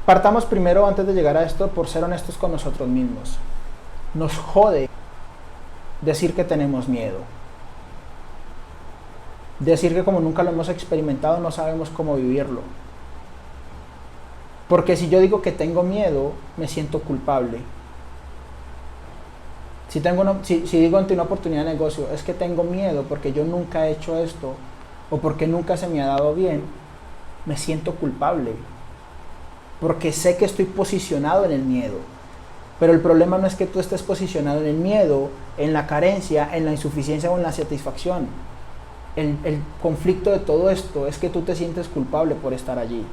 Partamos primero, antes de llegar a esto, por ser honestos con nosotros mismos. Nos jode decir que tenemos miedo. Decir que como nunca lo hemos experimentado, no sabemos cómo vivirlo. Porque si yo digo que tengo miedo, me siento culpable. Si digo ante una oportunidad de negocio, es que tengo miedo porque yo nunca he hecho esto, o porque nunca se me ha dado bien, me siento culpable. Porque sé que estoy posicionado en el miedo. Pero el problema no es que tú estés posicionado en el miedo, en la carencia, en la insuficiencia o en la satisfacción. El conflicto de todo esto es que tú te sientes culpable por estar allí.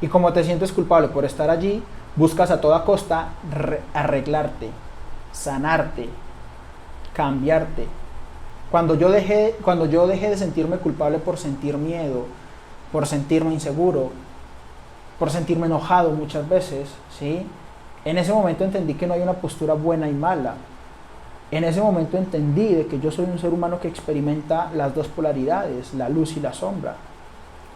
Y como te sientes culpable por estar allí, buscas a toda costa arreglarte, sanarte, cambiarte. Cuando yo dejé de sentirme culpable por sentir miedo, por sentirme inseguro, por sentirme enojado muchas veces, ¿sí? En ese momento entendí que no hay una postura buena y mala. En ese momento entendí de que yo soy un ser humano que experimenta las dos polaridades, la luz y la sombra.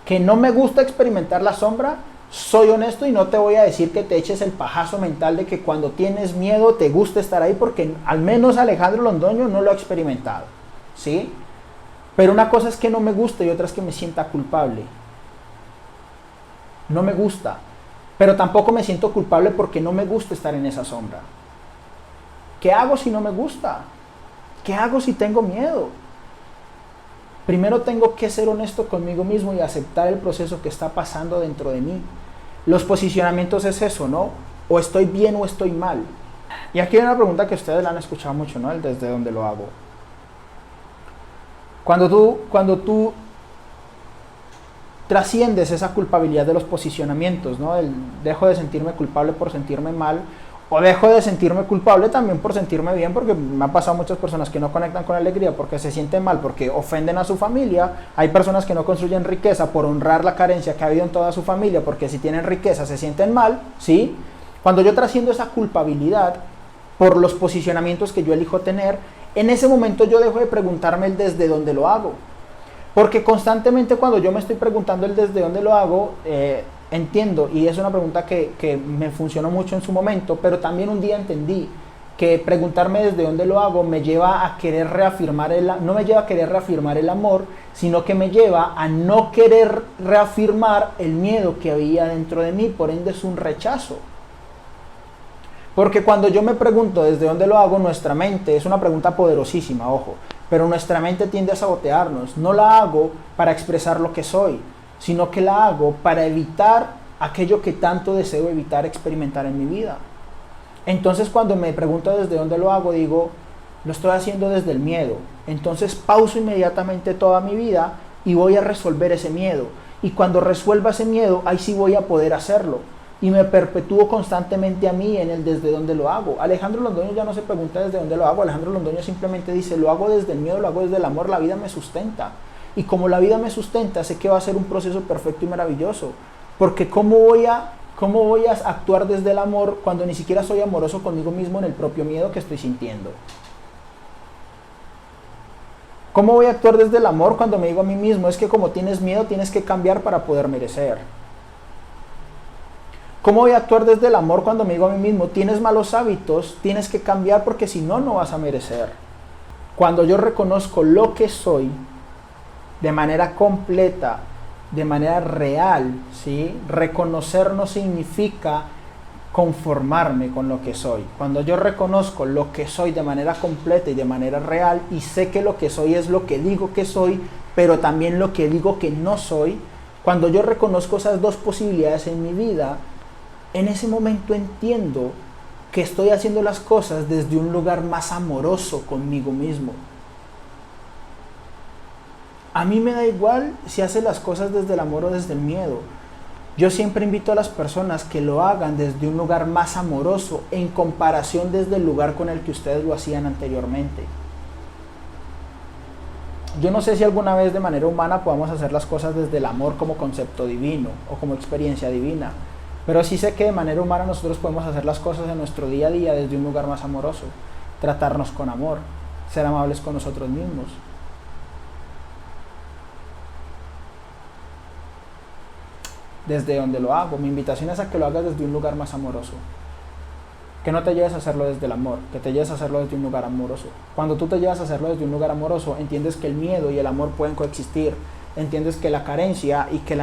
Que no me gusta experimentar la sombra, soy honesto y no te voy a decir que te eches el pajazo mental de que cuando tienes miedo te gusta estar ahí, porque al menos Alejandro Londoño no lo ha experimentado, ¿sí? Pero una cosa es que no me gusta y otra es que me sienta culpable. No me gusta, pero tampoco me siento culpable porque no me gusta estar en esa sombra. ¿Qué hago si no me gusta? ¿Qué hago si tengo miedo? Primero tengo que ser honesto conmigo mismo y aceptar el proceso que está pasando dentro de mí. Los posicionamientos es eso, ¿no? O estoy bien o estoy mal. Y aquí hay una pregunta que ustedes la han escuchado mucho, ¿no? El desde dónde lo hago. Cuando tú trasciendes esa culpabilidad de los posicionamientos, ¿no? Dejo de sentirme culpable por sentirme mal, o dejo de sentirme culpable también por sentirme bien, porque me ha pasado muchas personas que no conectan con la alegría porque se sienten mal, porque ofenden a su familia. Hay personas que no construyen riqueza por honrar la carencia que ha habido en toda su familia, porque si tienen riqueza se sienten mal, ¿sí? Cuando yo trasciendo esa culpabilidad por los posicionamientos que yo elijo tener, en ese momento yo dejo de preguntarme el desde dónde lo hago. Porque constantemente cuando yo me estoy preguntando el desde dónde lo hago, entiendo, y es una pregunta que me funcionó mucho en su momento, pero también un día entendí que preguntarme desde dónde lo hago me lleva a querer reafirmar no me lleva a querer reafirmar el amor, sino que me lleva a no querer reafirmar el miedo que había dentro de mí, por ende es un rechazo. Porque cuando yo me pregunto desde dónde lo hago, nuestra mente, es una pregunta poderosísima, ojo, pero nuestra mente tiende a sabotearnos. No la hago para expresar lo que soy, sino que la hago para evitar aquello que tanto deseo evitar experimentar en mi vida. Entonces cuando me pregunto desde dónde lo hago, digo, lo estoy haciendo desde el miedo. Entonces pauso inmediatamente toda mi vida y voy a resolver ese miedo. Y cuando resuelva ese miedo, ahí sí voy a poder hacerlo. Y me perpetúo constantemente a mí en el desde dónde lo hago. Alejandro Londoño ya no se pregunta desde dónde lo hago. Alejandro Londoño simplemente dice, lo hago desde el miedo, lo hago desde el amor, la vida me sustenta. Y como la vida me sustenta, sé que va a ser un proceso perfecto y maravilloso. Porque ¿cómo voy a actuar desde el amor cuando ni siquiera soy amoroso conmigo mismo en el propio miedo que estoy sintiendo? ¿Cómo voy a actuar desde el amor cuando me digo a mí mismo, es que como tienes miedo tienes que cambiar para poder merecer? ¿Cómo voy a actuar desde el amor cuando me digo a mí mismo, tienes malos hábitos, tienes que cambiar porque si no, no vas a merecer? Cuando yo reconozco lo que soy de manera completa, de manera real, ¿sí? Reconocer no significa conformarme con lo que soy. Cuando yo reconozco lo que soy de manera completa y de manera real y sé que lo que soy es lo que digo que soy, pero también lo que digo que no soy, cuando yo reconozco esas dos posibilidades en mi vida, en ese momento entiendo que estoy haciendo las cosas desde un lugar más amoroso conmigo mismo. A mí me da igual si hace las cosas desde el amor o desde el miedo. Yo siempre invito a las personas que lo hagan desde un lugar más amoroso en comparación desde el lugar con el que ustedes lo hacían anteriormente. Yo no sé si alguna vez de manera humana podamos hacer las cosas desde el amor como concepto divino o como experiencia divina, pero sí sé que de manera humana nosotros podemos hacer las cosas en nuestro día a día desde un lugar más amoroso, tratarnos con amor, ser amables con nosotros mismos. desde donde lo hago. Mi invitación es a que lo hagas desde un lugar más amoroso. Que no te lleves a hacerlo desde el amor, que te lleves a hacerlo desde un lugar amoroso. Cuando tú te llevas a hacerlo desde un lugar amoroso, entiendes que el miedo y el amor pueden coexistir. Entiendes que la carencia y que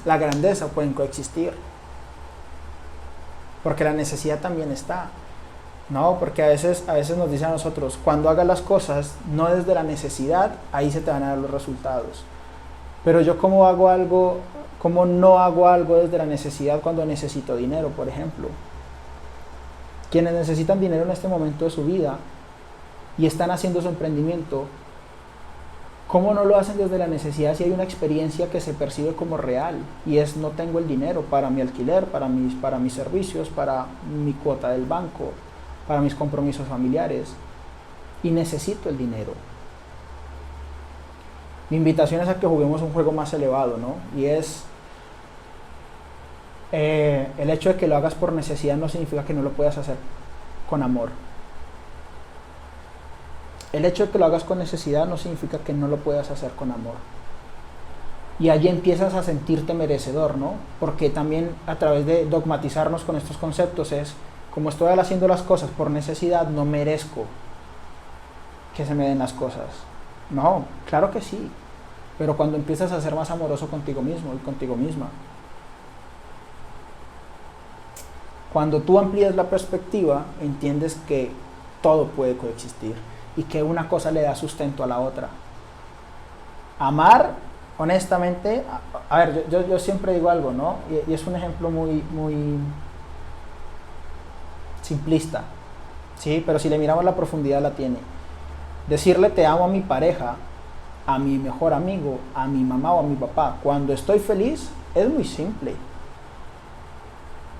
la grandeza pueden coexistir. Porque la necesidad también está. No, porque a veces nos dicen a nosotros, cuando hagas las cosas no desde la necesidad, ahí se te van a dar los resultados. Pero yo cómo no hago algo desde la necesidad cuando necesito dinero, por ejemplo. Quienes necesitan dinero en este momento de su vida y están haciendo su emprendimiento, ¿cómo no lo hacen desde la necesidad si hay una experiencia que se percibe como real? Y es, no tengo el dinero para mi alquiler, para mis servicios, para mi cuota del banco, para mis compromisos familiares, y necesito el dinero. Mi invitación es a que juguemos un juego más elevado, ¿no? Y es, el hecho de que lo hagas por necesidad no significa que no lo puedas hacer con amor. El hecho de que lo hagas con necesidad no significa que no lo puedas hacer con amor. Y allí empiezas a sentirte merecedor, ¿no? Porque también a través de dogmatizarnos con estos conceptos es, como estoy haciendo las cosas por necesidad, no merezco que se me den las cosas. No, claro que sí. Pero cuando empiezas a ser más amoroso contigo mismo y contigo misma, cuando tú amplías la perspectiva, entiendes que todo puede coexistir y que una cosa le da sustento a la otra. Amar, honestamente, a ver, yo siempre digo algo, ¿no? Y es un ejemplo muy simplista, ¿sí? Pero si le miramos la profundidad la tiene. Decirle te amo a mi pareja, a mi mejor amigo, a mi mamá o a mi papá, cuando estoy feliz, es muy simple.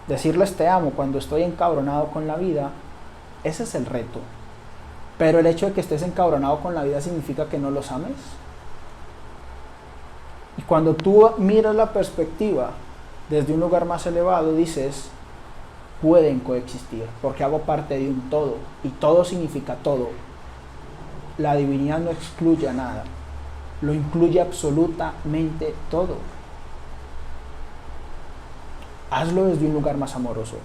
Decirles te amo cuando estoy encabronado con la vida, ese es el reto. Pero el hecho de que estés encabronado con la vida significa que no los ames. Y cuando tú miras la perspectiva desde un lugar más elevado, dices, pueden coexistir, porque hago parte de un todo, y todo significa todo. La divinidad no excluye a nada, lo incluye absolutamente todo. Hazlo desde un lugar más amoroso.